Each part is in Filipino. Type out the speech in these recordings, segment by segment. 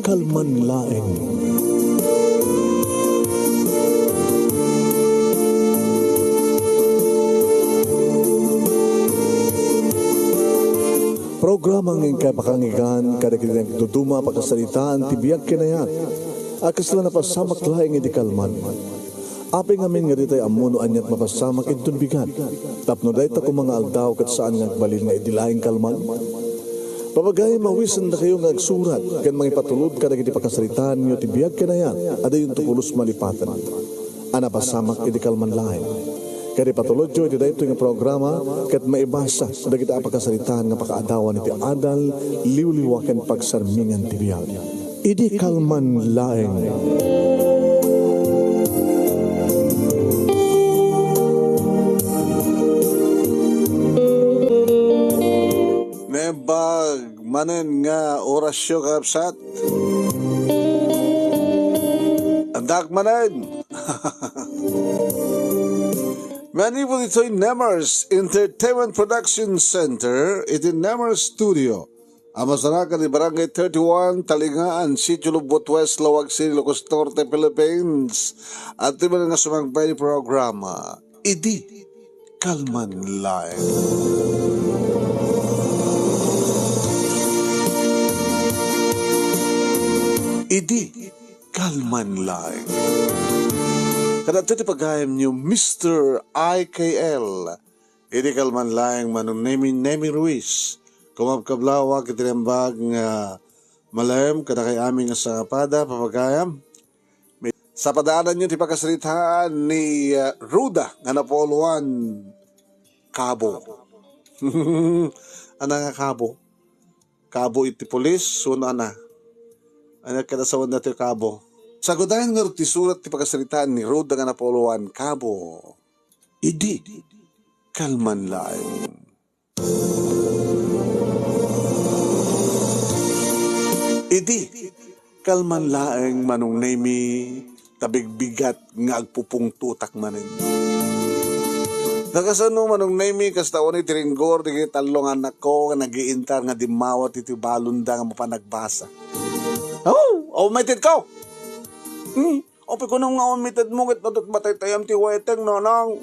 kalman laeng. Programa ng kapakangigan kada kinang tutuma pagkasalitaan tibiyag kinayat. Akas lang napasamak laeng iti kalman. Aping amin nga ditay amuno anyat mapasamak itun bigan. Tapno dayta ko mga aldaw kat saan nga balil nga idilaing kalman. Papagay mawisan na kayo nga agsurat kan mga ipatulod kada iti pagkasalitaan nyo tibiyag kinayat. Ada yung tukulos malipatan. Ana pasamak iti kalman laeng. Kaya patulod nyo, iti dahito yung programa, kat maibasa, dagiti apagkasalitaan nga pakaadawan iti adal, liwliwakan pagsarmingan tibiyag. Idi kalman laeng. Nebag manen nga orasyo kapsat. Andak manen. Many po ito'y Nemers Entertainment Production Center, iti Nemers Studio. Amasarakan ni Barangay 31, Talingaan, Sitio Lubot West, Lawag City, Ilocos Norte, Philippines. At ito nga sumagbay programa, Idi Kalman Live. Idi Kalman Live. Kada ito pagayam niyo, Mr. IKL. Idi kalman laeng manong Nemi Ruiz. Kumabkablawag itinambag nga malayam kada kay aming sa pada papagayam. Sa padaanan niyo, tipagkasalitaan ni Ruda nga napoluan Cabo. Ano nga Cabo? Cabo iti polis, suno ana. Ano kadasawan na ito Cabo? Sagudayan nga rin surat ti pagkasalitaan ni Ruda nga napoluan Cabo. Idi kalman laeng. Idi kalman laeng manong Nemi tabigbigat nga agpupung tutak manin. Nakasano manong Nemi kastaon ni Tiringgor di talong anak ko nga nagiintar nga dimawat iti balunda nga mapanagbasa. Oh, maitit ko! Ope ko nung nga umitad mo, kat matay tayam ti weteng, nonang.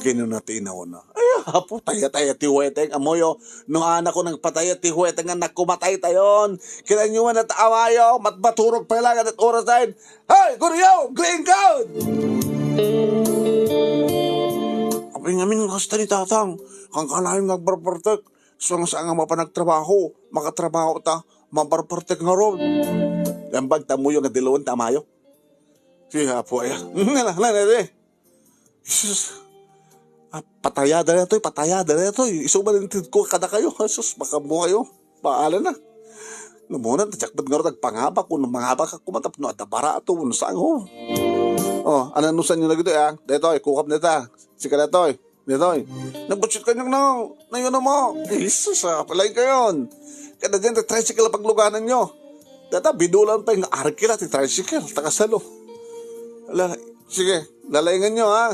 Kino na tinaw na. Ay, hapo, taya-taya ti weteng. Amoyo, nung anak ko nang pataya ti weteng, anak ko matay tayon. Kinanyuman at awayo, matbaturog pa lang at oras tayo. Hey, Guryo, green code! Ope nga min kasta ni tatang, kang kalahin nagbarpartek. So nga saan nga mapanagtrabaho, makatrabaho ta, mabarpartek nga ron. Ang bagtamo yung adilawan tamayo. Siya po ay. Patayada na ito. Patayada na ito. Isumalintid ko kada kayo. Jesus, baka mo kayo. Paalan na. Namunan, tatsakbad nga rin nagpangabak. Kung mangabak ako matap, no, at abara ito. Ano saan ho? Oh, ananusan nyo na gito eh. Dito, kukap nita. Sika na ito. Dito, nagbutsit ka nyo na yun na mo. Jesus, palay kayon. Kada dyan, tricycle pagluganan nyo. Data, bidulan pa yung arkila, ti tricycle, takasalo. Sige, lalayangan nyo, ha?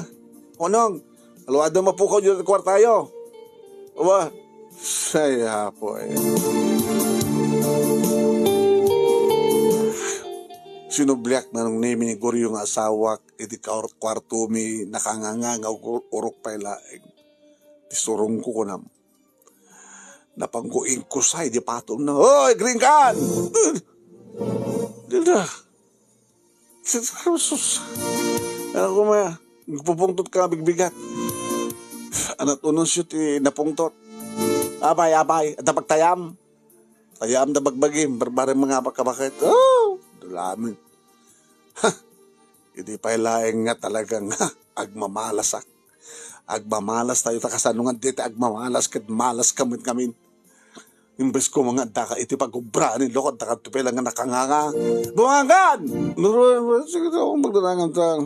Kunong, aluwado mapukaw dyan at kwartayo. Uwa, saya po eh. Sinubliak na nung name ni Guryo nga asawak, iti kwarto mi nakangangangaw urok pa ilaeng. Tisurong ko kunam. Napangkuing kusay, di patom na, hoy, green can! Dila. Sus. Ano ko maya? Pupungtot ka bigbigat. Anak unos yun napungtot. Abay. At napagtayam. Tayam na bagbagim. Barbarang mga bakabakit. Oh! Dulamin. Hindi pa ilaeng nga talagang agmamalasak. Agmamalas tayo takasanungan dito. Agmamalas kat malas kamin. Imbes ko mga daka iti pag-ubra ni lokod takatupay lang nga nakanganga. Bumangan! Sige daw, magdanangan ta.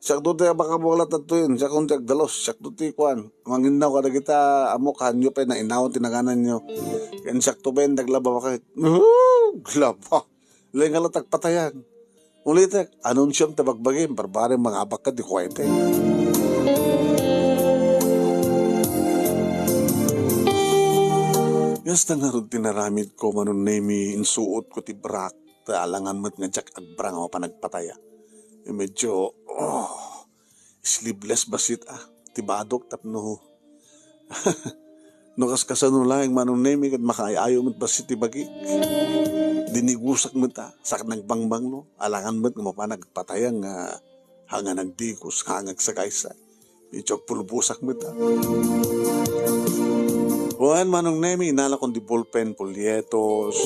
Siyak doon tayo baka bukalat at yun. Siyak doon tayo dalos. Siyak doon tayo kuhan. Manginaw ka na kita amok hanyo pa na inawon tinanganan nyo. Yan siyak to ba yung naglaba bakit? Glaba. Lain nga latag patayan. Ulitek, anunsyam tabagbagin. Barbarin mga abak ka di kwete. Yas na nga rin tinaramid ko manon nemi insuot ko ti brak. Alangan mo't nga jak agbrang ako pa nagpataya. Medyo, sleeveless basit ti badok tapno. No kaskasano lang manon nemi kat makaayayo mo't basit ti bagik. Dinigusak mo sak nagbangbang no. Alangan mo't nga pa nagpataya nga hanga nagdikos, hangag sa kaysa. Medyo pulbusak mo Juan manong nemi, inala kong di ballpen, polyetos,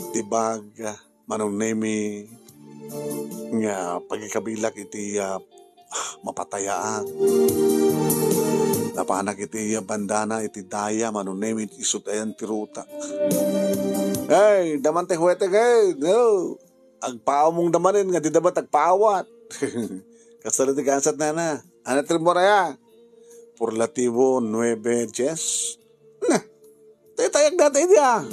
di bag, manong nemi, nga pagkikabilak iti mapatayaan. Napanak iti bandana, iti daya, manong nemi, iti isutayan ti ruta. Hey, daman te huwete kay, no. Agpaaw mong damanin, nga di dapat agpaawat. Kasala ti kansat na. Anatrin mo raya. Purlativo 9-10. Na, tayag dati niya.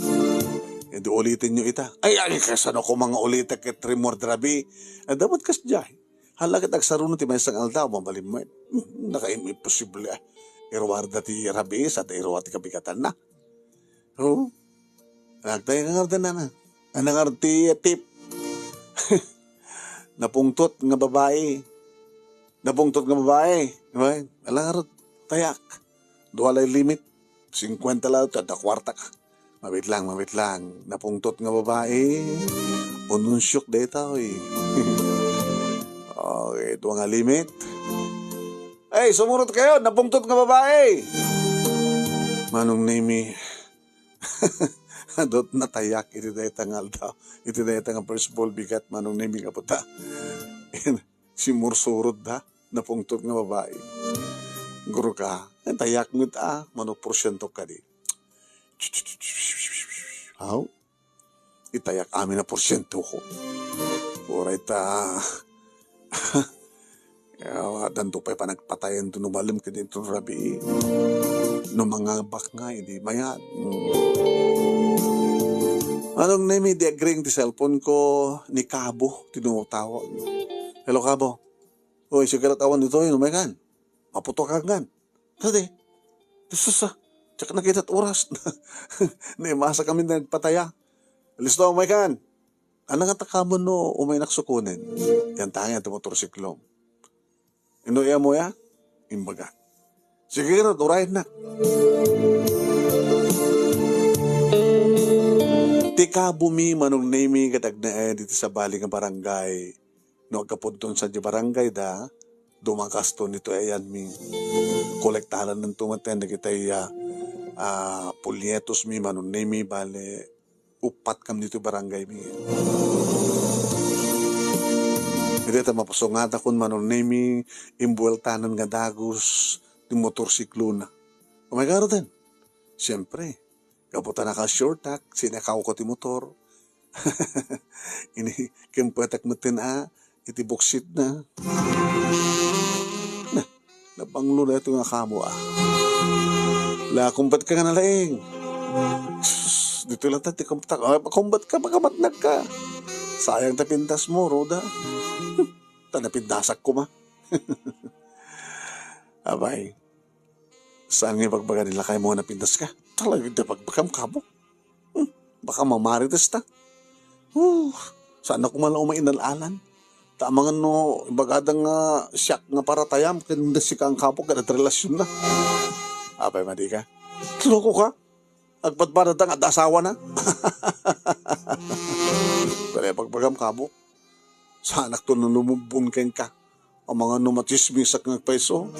Hindi ulitin nyo ita. Ay, kasano ko mga ulita kay Tremor Drabi. Dapat kas dyan. Halagit agsarunod ti may isang aldaw, mabalim mo. Naka-imposible. Irwarda ti Rabi at irwa ti kabigatan na. Oo. Nagtayag ang arda na. Anang arti tip. Napungtot nga babae. Napungtot nga babae. Right? Alang arot. Tayak. Duwalay limit. 50 lang. Tada kwarta ka. Mabit lang. Napungtot nga babae. Ununsyok data. Okay. Ito nga limit. Ay, sumunod kayo. Napungtot nga babae. Manong name Dot na tayak. Iti data nga aldaw. Iti data nga first ball bigat. Manong name ka puta. Si Mursurod napungtot nga babae. Guru ka, tayak mo manong porsyento ka di. How? Itayak amin na porsyento ko. Oray danto pa'y panagpatayan to numalim ka din to Rabi. No mga bak nga, hindi mayat. Anong name, di agring di cellphone ko ni Cabo, tinutawag. Hello Cabo. Uy, sigarat awan dito yun, umaykan. Maputo ka gan. Tadi. Disusa. Tsaka nakita't oras. Naimasa kami na nagpataya. Listo, umaykan. Anong nga takamon no, umay naksukunin. Yan tanga, ito motorsiklong. Inuya mo ya? Imbaga. Sige na, urahin na. Tika bumi manong name katag na dito sa bali nga barangay. No, kapunton sa barangay dumakas to nito ayan mi kolektaran ng tumaten na kitay pulyetos mi manong name bale upat kam nito barangay mi. Hindi ta mapasungata kun manong name imbueltanan nga dagos ti motorsiklo na. Oh my God din. Siyempre, kaputa na ka short tack, sinakaw ko ti motor. Ini kimpatak mo iti buksit na. Napanglo na ito nga kamo La, kumbat ka nga nalaing. Dito lang tati kumbat ka. Kumbat ka, magamatnag ka. Sayang tapintas mo, Roda. Tanapindasak ko ma. Abay. Saan nga pagbaga nila kayo mo napindas ka? Talagang pagbagam kamo. Baka mamarites ta. Saan ako man umainalalan? Tamangan no, bagadang siyak nga para tayam, kanda si kang kapok, kada relasyon na. Apay, madi ka? Loko ka? Agpatbarad ang at-asawa na? Kaya pagpagam kapok, sa anak to nung lumubun keng ka, ang mga numatismisak ng peso.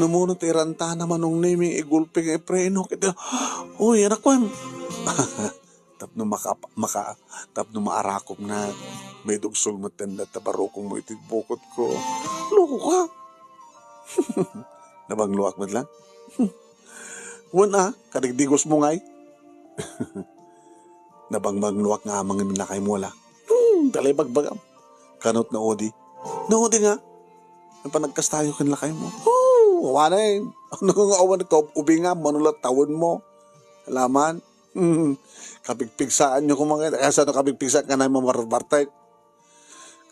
Numunot iranta naman nung naming igulping preno. Uy, anak ko yan. Tapno tapno maarakop na may dugsol mo tenda tabarokong mo itibukot ko. Loko ka. Nabangluak mo lang? Wala, kadigdigos mo ngay. Nabangbangluak nga amang minakay mo wala. Talay bagbagam. Kanot na odi. Na odi nga. Ang panagkastayo kanilakay mo. Wala eh. Ano nga awan ka, ubi nga, manulat tawon mo. Alaman. Kapigpigsaan nyo kumakita. Kaya saan kabigpigsaan ka na mamarbartek.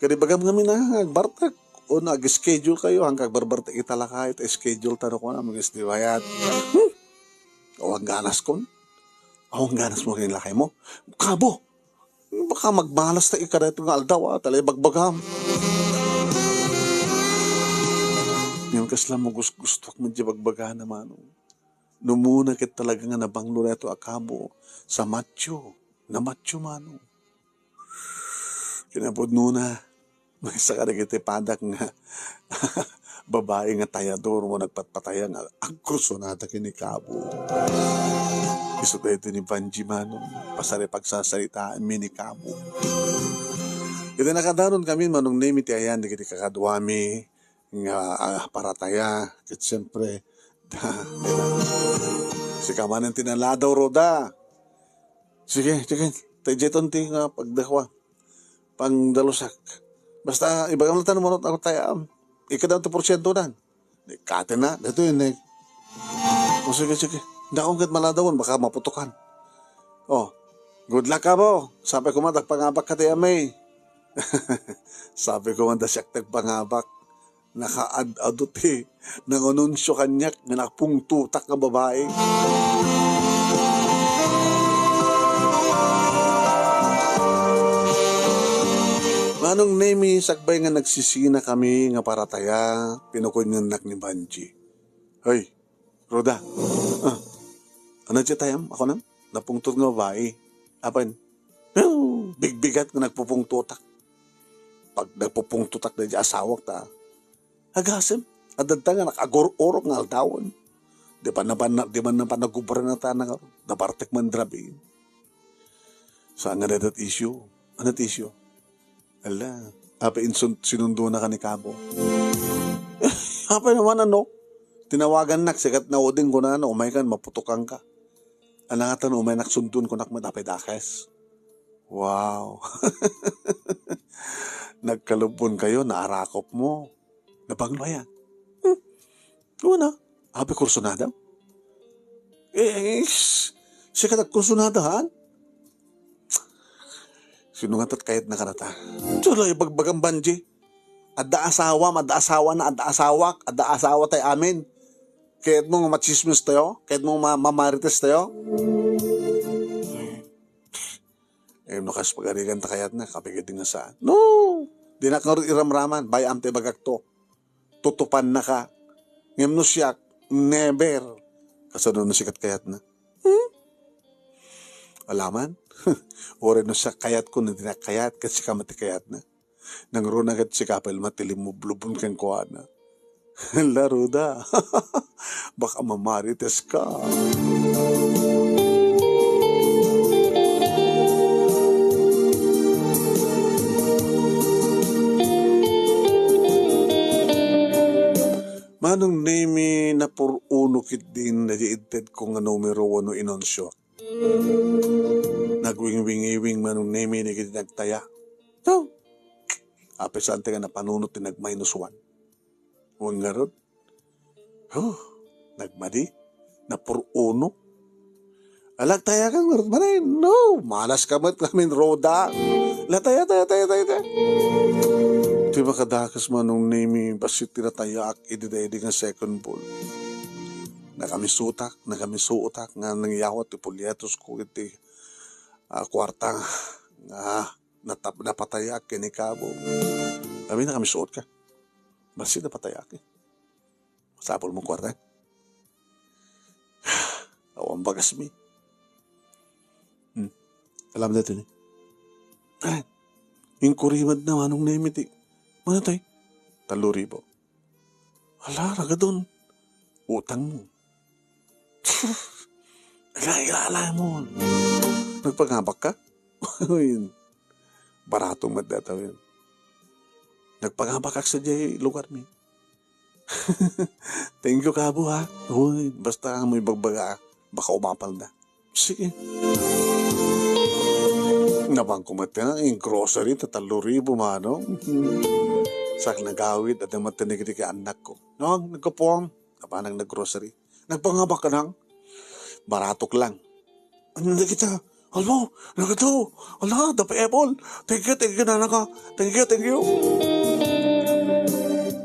Kaya bagam nga minahag, bartek. o nag-schedule kayo hanggang barbarte itala kahit schedule taro ko na mga istiwayat. O ang ganas kon. O ang ganas mo rin lakay mo. Kabo, baka magmalas na ikareto nga aldaw talay bagbagam. Ngayon kasla mo gusto mo di bagbaga naman. Numuna kit talaga nga nabanglo na ito akabo sa macho. Na macho mano. Kinapod nuna. May isa ka nagiti padak nga babae nga tayador mo nagpatpataya nga ang krusonata kinikabo. Iso tayo ito ni Banji Manong pasari pagsasalitaan minikabo. Ito nakadaron kami manong name iti ayan di kiti kakadwami nga parataya kit siyempre si kamanan tinaladaw roda. Sige, tayo jeton ti nga pagdakwa pang dalusak. Basta, ibagang lang tanong mo ako tayo, ikadaw 2% dan. Kate na, dito yun eh. O sige. Hindi akong kat maladawon, baka maputukan. Oh, good luck ka mo. Sabi ko man, pangabak ka tayo may. Sabi ko man, dasyak pangabak. Naka-ad-adot eh. Nangununsyo kanyak, nanakpung tutak ng babae. Manong nemi sakbay nga nagsisina kami nga parataya, pinukunyanak ni Banji. Hoy, Roda, ano siya tayam? Ako nam? Napungtot nga babae. Apan, bigbigat nga nagpupungtutak. Pag nagpupungtutak na siya asawak ta, agasim, adadta nga nakagor-orok nga aldawon. Di man na pa nagubra na ta na napartek man drabi. Saan nga na that issue? Ano that issue? Ala, apa sinundo na ka ni Kabo. Apa naman ano? Tinawagan nak, sikat na uding ko na umay kan, maputukan ka. Anangatan umay naksundun ko nak matapay dakes. Wow. Nagkalubon kayo, naarakop mo. Nabanglo yan. Una, apa kursunada? Sikat at kursunadahan? Sinungatat kahit nakarata. Tuloy, bagbagang Banji. Adda asawa tayo amin. Kahit mong machismis tayo, kahit mong mamarites tayo. Nukas pagarigan ta kayat na, kapigit nga saan. No! Di na karot iramraman, bayam tayo bagakto. Tutupan na ka. Ngayon no siyak, never. Kasano na sikat kayat na. Alaman? Ore no siya kayat ko na dinakayat kasi ka matikayat na. Nang ron agad si kapel matilim mo blubun kang kuha na. Laro da. Baka mamarites ka. Manong name na puruno kit din na diited ko nga numero 1 inonsyo. Nagwing-wing-iwing manong name ni kit nagtaya. So, apesante nga na panunot ni nag-1. Huwag nga ron. Nagmadi. Na puruno. Alag taya kang ron. Manay, no. Malas ka mat namin roda. Lataya. Di ba kadakas manong name basit tinatayak ididaydi nga second ball. Nakamisutak nga nangyawat ti pulyetos ko iti kwarta nga napatayak kini Kabo. Kami nakamisuot ka. Basit napatayak eh. Masapol mo kwarta. Awang bagas mi. Alam na ito ni. Yung kurimad na manong name iti. Mana tayo? 3,000. Ala, raga doon. Utang mo. Alay mo. Nagpangabak ka? Baratong madataw yun. Nagpangabak ka sa jay lugar mi. Thank you, Kabo, ha? Uy, basta may bagbaga, baka umapal na. Sige. Nabangkumat ka na, yung grocery, 3,000 mano. Sak nagawid at naman tinigiti ka anak ko. No, nagkapuang. Kapanang naggrocery. Nagpangabak ka nang. Baratok lang. Ano na kita? Hello, nagito. Ala, dapat apple. Thank you, na naka. Thank you.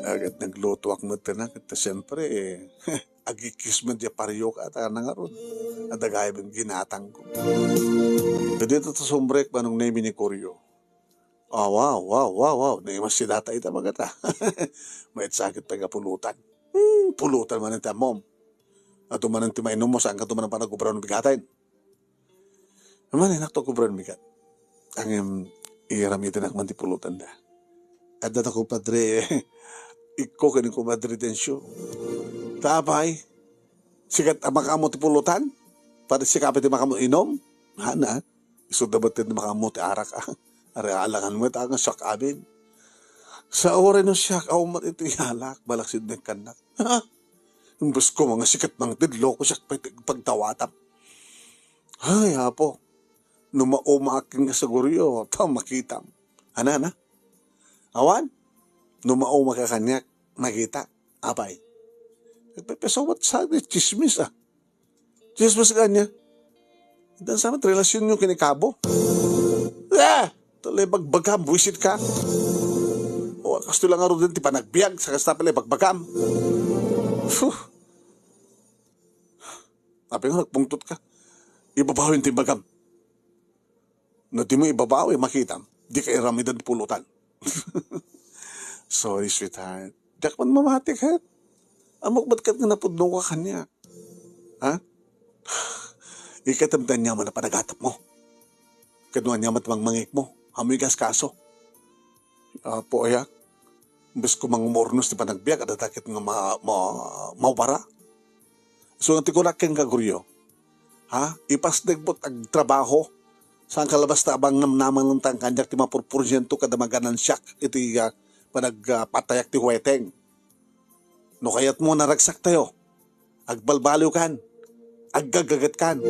Agad nagluto ak mo tanak. At siyempre, agikis mo diya pariyo ka. At nga ron. At agay mo ginatang ko. Dito to sumbrek ba nung name ni Koryo? Oh, wow, wow, wow, wow. Naimas si data ita magata. May sakit pa nga pulutan. Pulutan man ita, mom. At umanan ti mainom mo, saan ka tumanan pa nagubra ng bigatin? Naman, nakto kubra ng bigat. Ang iramitin akman ti pulutan da. At data ko padre, iko kanin ko madre tensyo. Tapay, sikat makamo ti pulutan? Para sikapit ti makamo inom? Hana, iso dabatin ti makamo ti arak. Are alangan mo ita nga siyak abin. Sa oras no siyak, mat ito ihalak, balaksid na kanak. Imbes ko mga sikat ng tidlo ko siyak pagtawatap. Ay, hapo. Numauma aking kasaguryo, makitam. Ana. Awan, numauma ka kanyak, makita. Apay. Nagpapasawat sa akin, chismis ah. Chismis kanya. Dan sama relasyon nyo kinikabo. Talay bagbagam, buwisit ka. O, kasto lang aro din, ti panagbiag, sa kasta pala bagbagam. Api nga, nagpungtot ka. Ibabawin ti bagam. No, di mo ibabawi, makita. Di ka iramidan pulutan. Sorry, sweetheart. Dak man mamatik, ha? Amok ba't ka nga napudno ka kanya? Ha? Ikatamdan niya man na panagatap mo. Kanuan niya matmang mangik mo. Amoy gas kaso. Po, ayak. Bes ko mang umornos di panagbiag at atakit nga maupara. So, nanti ko nakin kaguryo. Ha? Ipasdegbot ag trabaho. Saan kalabas na abang namnaman ng tangkanyak ti mapurpuryento kada maganan siyak iti panagpatayak ti huweteng. No kayat mo naragsak tayo. Agbalbaliw kan. Aggagagat kan.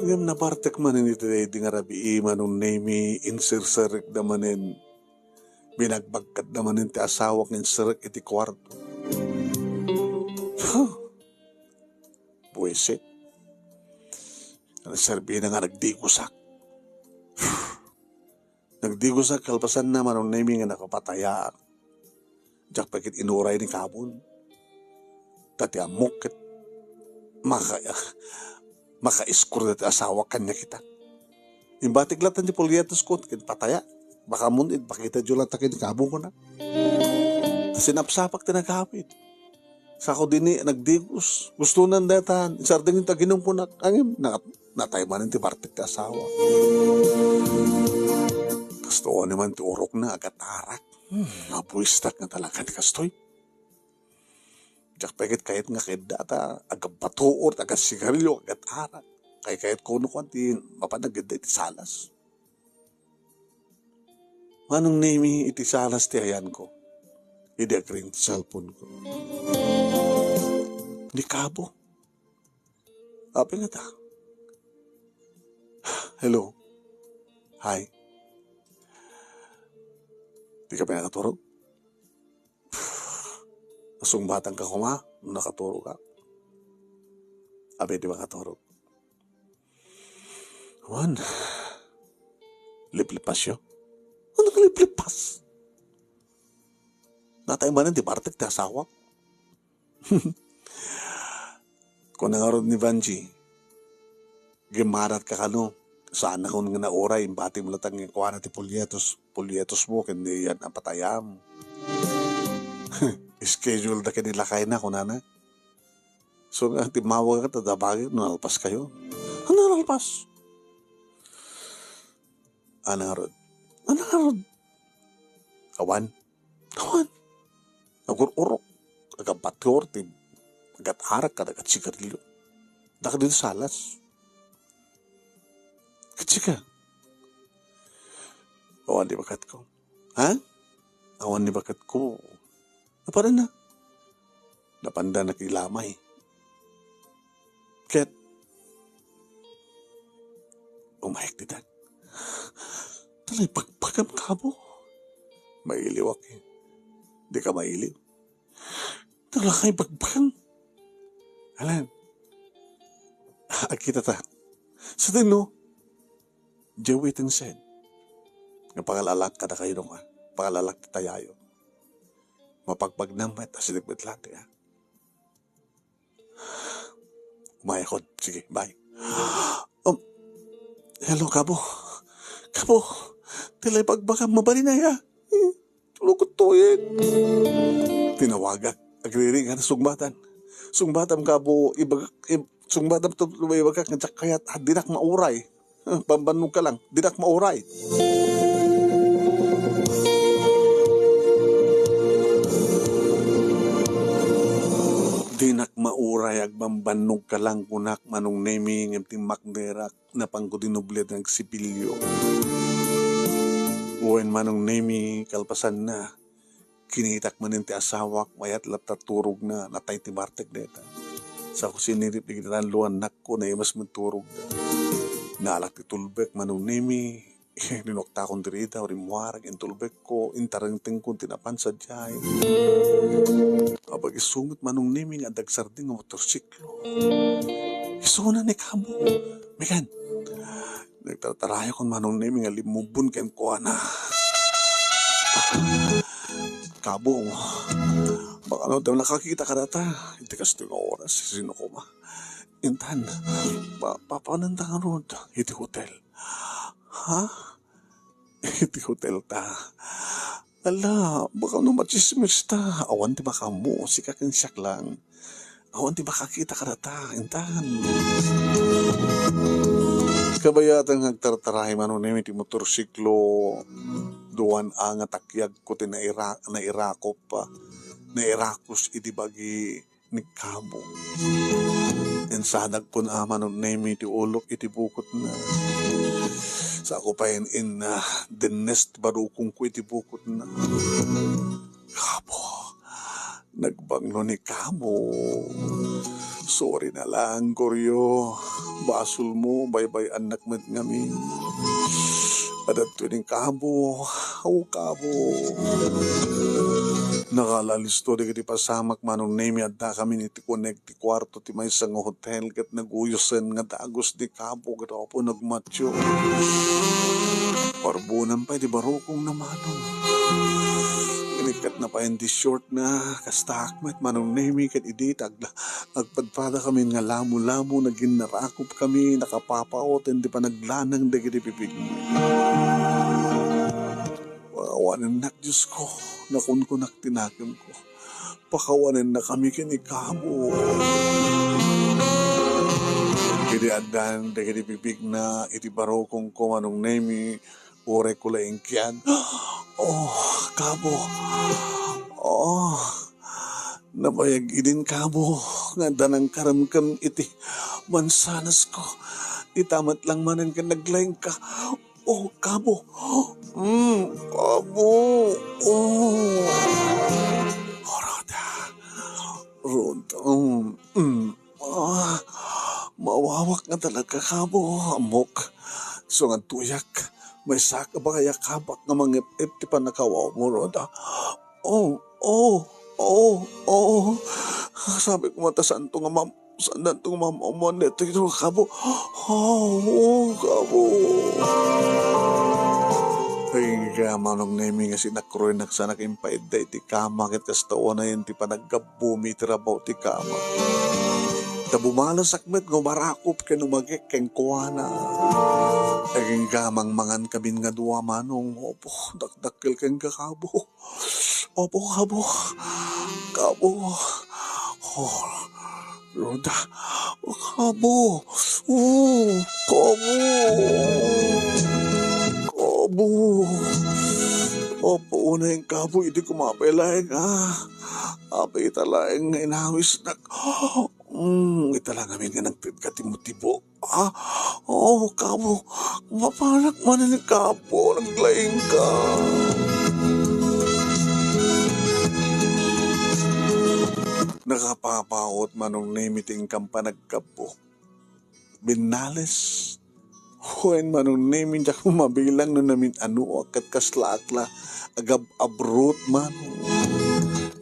Ngam napartek manin iti di nga rabi manong name insirsarik da manin. Binagbagkat da manin ti asawak ng sirik iti kwarto. Buwisit. Serbi na nga nagdigusak. Nagdigusak kalpasan naman ang naming nga nakapatayak. Diyak pakit inuray ni kabon. Tati amok ket maka-iskur na ti asawa kanya kita. Imbatik latan ti polyetos ko ket pataya. Baka munid pakita jo lang takin kabon ko na. Sinapsapak ti nagkapit. Sa ako din nagdigos. Gusto nang datan. Isarding yung taginong po na angin. Nataymanin ti partik ti asawa. Gusto naman ti urok na agatarak. Nabuistak nga talaga ti kastoy. Diyak pagit kahit nga kahit data agabatuor, agasigarilyo, agatarak. Kahit kuno ko ti mapanagid iti salas. Manong name iti salas ti ayan ko. Hindi agring cellphone ko. Di kabo. Api nga ta. Hello. Hi. Di ka pa nakaturog? Asong batang ka kuma, nakaturog ka. Api di ba katurog? Juan. Liplipas yun. Ano ka liplipas? Natay manan di partek ti asawa. Kung nangarod ni Vanji, gimarat ka kano, saan ako nga nauray, bati mo latang yung kuha na ti polyetos mo, kundi yan ang patayam. Schedule da kinilakay na, kunana. So nga, timawag ka, tadabagin, nalpas kayo. Ano nalpas? Anarod. Awan. Agururok. Agabatior, agat-arak ka, agat-sigarilyo. Daka dito salas. Katsika. Awan di bakat ko. Ha? Awan di bakat ko. Napara na. Napanda na kilamay. Ket. Umayag di dan. Talay pagpagam kabo. Mailiwak eh. Di ka mailiw. Talakay pagpagam. Alam. Akita ta. Sa tino, Jawit and said, Nga pangalalak ka na kayo nung pangalalak na tayayo. Mapagpag naman, asinagmit lahat Umaya ko. Sige, bye. Hello, Kabo. Kabo, tilay pagbaka mabali na Tulog ko tuyin. Tinawagan. Agriring na sugmatan. Sugmatan, Kabo. Sugmatan ito lumayawag ka. Kaya dinak mauray. Bambanong ka lang. Dinak mauray. Dinak mauray agbambanog ka lang kunak manong naming ng makderak na pangkudinublet ng sipilyo. Uwen manong naming kalpasan na kinitak man ti asawak mayat lataturog na natay ti Bartek neta. Sa kusinirip ikitan luan nakko na imas menturog na. Naalak ti tulbek manong naming ninokta kong dirita o rimwarag in tulbek ko intarangting kong tinapan sa jay. Kapag isungot manong naming at dagsarding ng motorsiklo. Isuna ni Kabo. Mekan, nagtatarayo kong manong naming alimubun ken ko na. Kabo, baka ano daw nakakita ka data. Hindi kasi ito oras, sino ko ma. Intan, papananda ka ron. Iti hotel. Ha? Iti hotel ta. Ala, baka no machismis ta. Awan di ba ka mo? Sikakin siyak lang. Awan di ba kakita ka data. Intan. Kabayatan nagtartarahe man nun iti motorsiklo. Duwan ang atakyag ko nairakop pa. Nairakos iti bagi ni Kabo. Insadag po na man nun iti ulok iti bukot na. Sa ako pa in the nest barukong ko iti bukot na. Kabo, nagbanglo ni Kabo. Sorry na lang, Koryo. Basol mo, bye-bye anak met ngamin. Adat tuwing Kabo, Kabo. Nakalalisto di kiti pasamak manong name at da kami ni ti connect ti kwarto ti may isang hotel kat naguyosan nga dagos di Kabo kat ako po nagmatyo. Parbunan pa di barokong na manong. Inikat na pa hindi short na kastakmet manong name kat iditag na agpadpada kami nga lamo-lamo naging narakop kami nakapapaot hindi pa naglanang di kiti pipig. Pakawanan na, Diyos ko, nakunkunak tinagam ko. Pakawanan na kami kinikabo. Kini andan, kini bibig na, iti barokong ko manong nemi, ore ko laing kiyan. Oh, Kabo. Oh, nabayag idin Kabo. Nga danang karamkam iti mansanas ko. Itamat lang manan ka naglaing ka. Oh, Kabo. Kabo. Oh. Roda. Mawawak nga talaga, Kabo. Amok. So nga tuyak. May saka ba kaya kabak nga mga ti pa nakawaw mo, Roda? Sabi ko matasan to nga sandan to nga mamamon neto ito, Kabo. Kabo. Ay nga manong naming nga sinakroy nagsanak impaida iti kama ket kastawa na yun ti panagkabumi ti rabaw ti kama. Tabumalas akmet nga marakop ken umagek ken kuana. Aging gamang mangan kabin nga duwa manong. Opo, dakdakkel ken Kabo. Opo, Kabo. Kabo. Oh, Roda. Kabo. Kabo. Kabo. Opo, una yung Kabo, hindi ko mapailaing Apay italaing inawis na. Italang amin nga nagtid-katimo-tibo. Kabo, mapanak man ni Kabo, naglaing ka. Nakapapaot manong namiting kampanagkapo. Binales. Huwag manong namin dyan mabilang na namin akat kaslaakla agab abrot manong.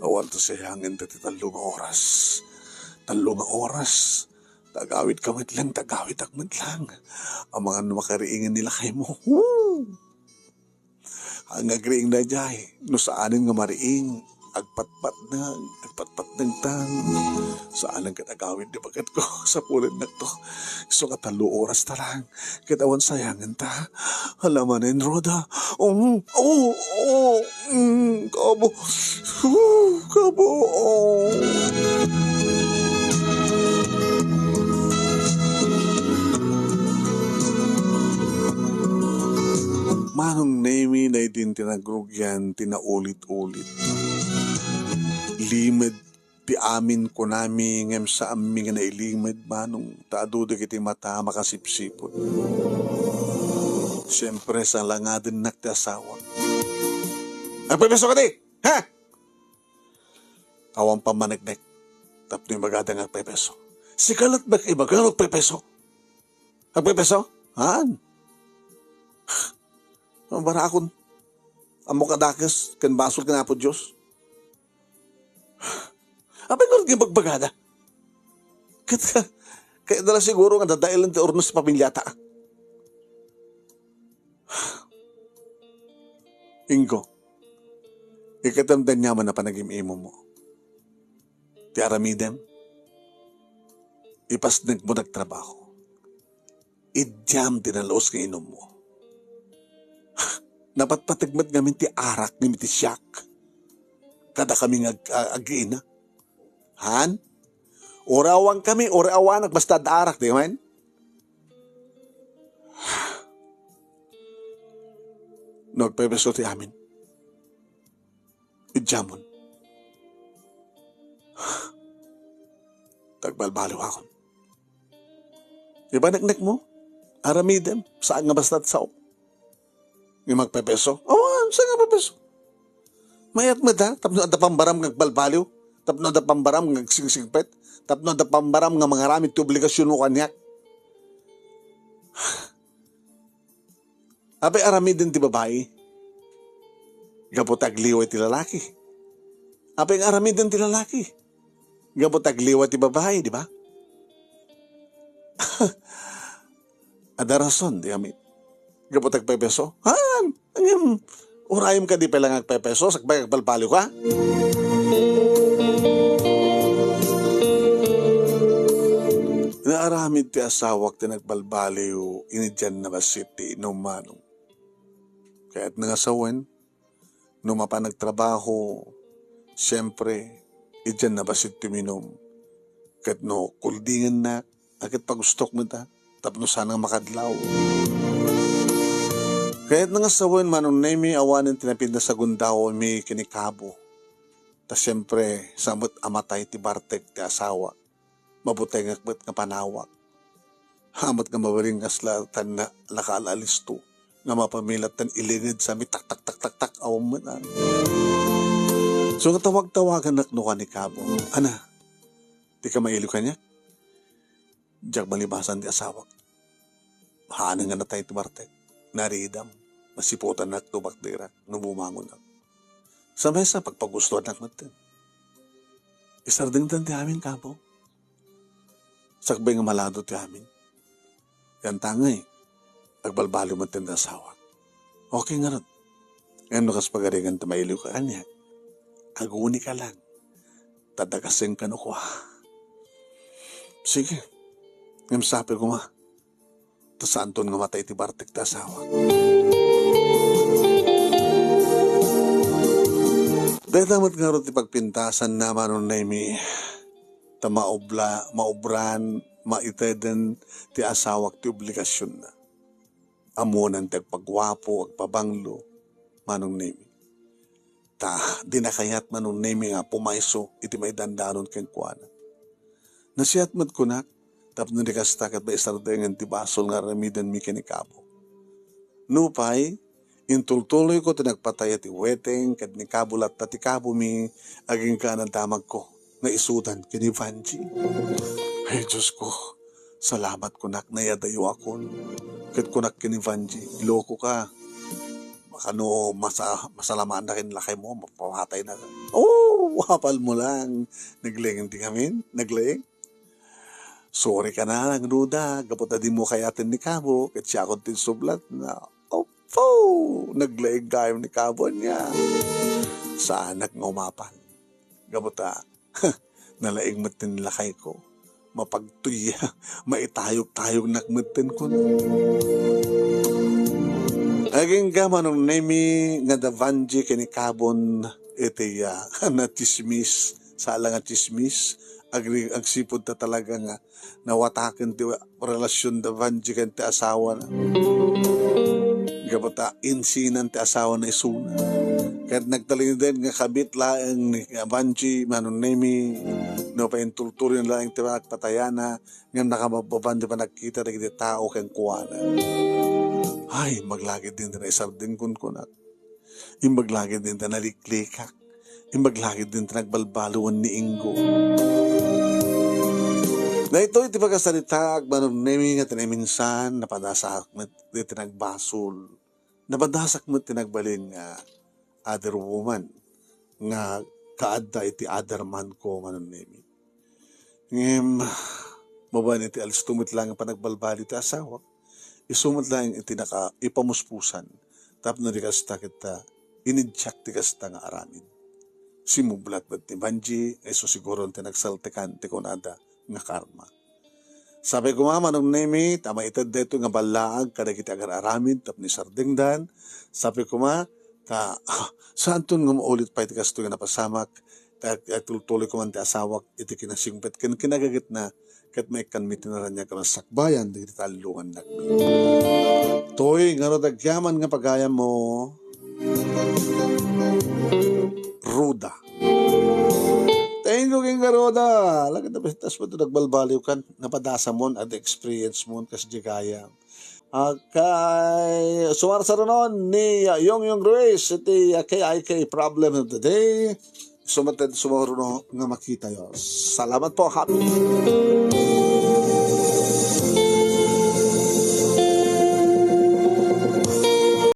Awan to siya hangin dati talong oras. Tagawit kamit lang. Ang mga makariingin nila kay mo. Ang agriing na jay, no saanin nga mariing, agpatpat ng tan. Saan ang katagawin di bagat ko sa pulid na to. So katalo oras ta lang, kitawan sayangan ta. Halamanin, Roda. Kabo. Kabo. Manong Nemi na din tinagrugyan, tinaulit-ulit. Limid ti amin ko nami ngem sa amin nga nailimid manong taadudo kiti mata makasipsipot. Siyempre sa langadin nakti asawa. Agpepeso ka di! Ha? Awang pamanagnek. Tapno yung magadang agpepeso. Sikalat ba iba ka agpepeso? Agpepeso? Haan? Bara akon. Amo kadakas, kan basol ka na po Diyos. Abay ko rin bagbagada. Kaya dala siguro nga dadailan ti ornos sa pamilyata. Ingo, ikatamdan niya man na panagimimo mo. Ti aramidem, ipasnag mo nagtrabaho. Idyam dinalos ng inom mo. Napatpatigmat ngamin ti arak ngamin ti siyak. Kada kami ag-ina. Han? Orawang kami, orawanak basta arak, di man? Nagpepeso ti amin. Idjamon. Tagbalbaliw akon. Diba naknek mo? Aramidem, saan nga basta't sao? Yung magpepeso? Saan nga pepeso? Mayat mo da, tapno ada pambaram ng balbaliw, tapno ada pambaram ng singsigpet, tapno ada pambaram ng mga ramit obligasyon mo kanyak. Abe arami din ti babae. Gabot agliwa ti lalaki. Abe arami din ti lalaki. Gabot agliwa ti babae, di ba? Ada rason, di amit. Gabot agpepeso? Han? Urayom ka di palang agpepeso, sakbay agbalbaliw ka? Naaramid ti asawak ti nagbalbaliw, inidyan na basit ti inumanong. Kaya't nangasawan, numapa nagtrabaho, siyempre, idyan na basit ti minom. Kaya't no, kuldingan na, agad pagustok mo ta, tapno sanang makadlaw. Kaya't nangasawan manong Nemi awanin tinapid na sa gundaw may kinikabo. Ta siyempre, samot amatay ti Bartek ti asawa. Mabutay nga panawak. Hamot nga mawaring aslatan na nakaalalisto. Nga mapamilat tan ilingid sa mi tak awam mo na. So nga tawag-tawagan nakno ka ni Kabo. Ana, di ka mailo ka niya? Diyak malibasan ti asawa. Haanang nga natay ti Bartek. Naridam. Masiputan na tubak dira, numumangon na. Sa mesa, pagpagustuhan na natin. Isarding tan ti amin, Kabo. Sakbay nga malado ti amin. Yan tangay, agbalbalo mo tin asawa. Okay nga ron. Ngayon nukas pagaringan tamayiliw ka kanya. Aguni ka lang. Tadagasing ka no ko. Sige. Ngayon sabi ko nga. Saan nga matay ti Bartek ta asawa. Dahil damat nga rin ti pagpintasan naman nun na imi ta maubran, maiteden ti asawak ti obligasyon na. Amunan ti agpagwapo, agpabanglo, manong nemi. Ta, dinakayat manong nemi nga pumayso, iti may dandanon ken kuana. Nasiyat mat kunak, tapno di kastakat ba isardengan ti basol nga ramidan mi kinikabo. Nupay, intultuloy ko tinagpatay ti weteng kad ni kabulat ti kabo mi aging kanan damag ko nga isudan kini Vanji. Ay Diyos ko, salamat kunak na yadayo akon. Kat kunak kini Vanji, iloko ka. Makano masalamaan na kinlakay mo, mapawatay na ka. Wapal mo lang. Naglayang di kami, naglayang. Sorry ka na lang, Ruda. Kapot na di mo kayatin ni Kabo. Kat siya akong tinsublat na, Naglaig kayo ni kabon niya. Sa anak ng umapan. Gabuta, nalaig matin lakay ko. Mapagtuya, maitayog-tayog nakmatin ko na. Aging gaman ng nemi nga davanji kinikabon iti na chismis, sala nga chismis, agsipod ta talaga nga nawataken ti relasyon davanji kan ti asawa na. Gabata insinan ti asawa na isuna. Kahit nagtalin din nga kabit laeng ni Vanji, manon nemi, no pa intulturin laeng ti patayana, ngam nakamababan di pa nakita na kiti tao kang kuwana. Ay, maglagid din na isarding kun kunat. Maglagid din na naliklikak. Maglagid din na nagbalbaluan ni Ingo. Na ito iti pagkasalita, manon nemi nga tinaminsan, napadasak mo iti nagbasol. Napadasak mo tinagbalin nga other woman nga kaadda iti other man ko manon nemi. Ngem maban iti alis tumit lang ang panagbalbali ti asawa. Isumot lang iti naka ipamuspusan. Tapno di kasta kita inidyak ti kasta nga aramid. Simublat ba't ni Banji eso siguro ti nagsaltekan ti kunada nga karma. Sabi ko manong nemi tama itad deto nga balaag kada kita agar aramid tapni sardingdan. Sabi ko saan to nga maulit pa iti kasto nga napasamak, tultuloy ko man ti asawak, iti kinasingpet, kinagagit na, kat may kanmitin na rin niya kamasakbayan, di talungan na. Toy, nga rodagyaman nga pagaya mo, Ruda. Thank you, King Garuda. Lagad na tas mo ito nagbalbaliw kan, napadasa mo, at experience mo, kasi di kaya. Kay sumar sa ron ni Yung Grace iti KIK problem of the day sumatid sumaro nga makita yo. Salamat po. Happy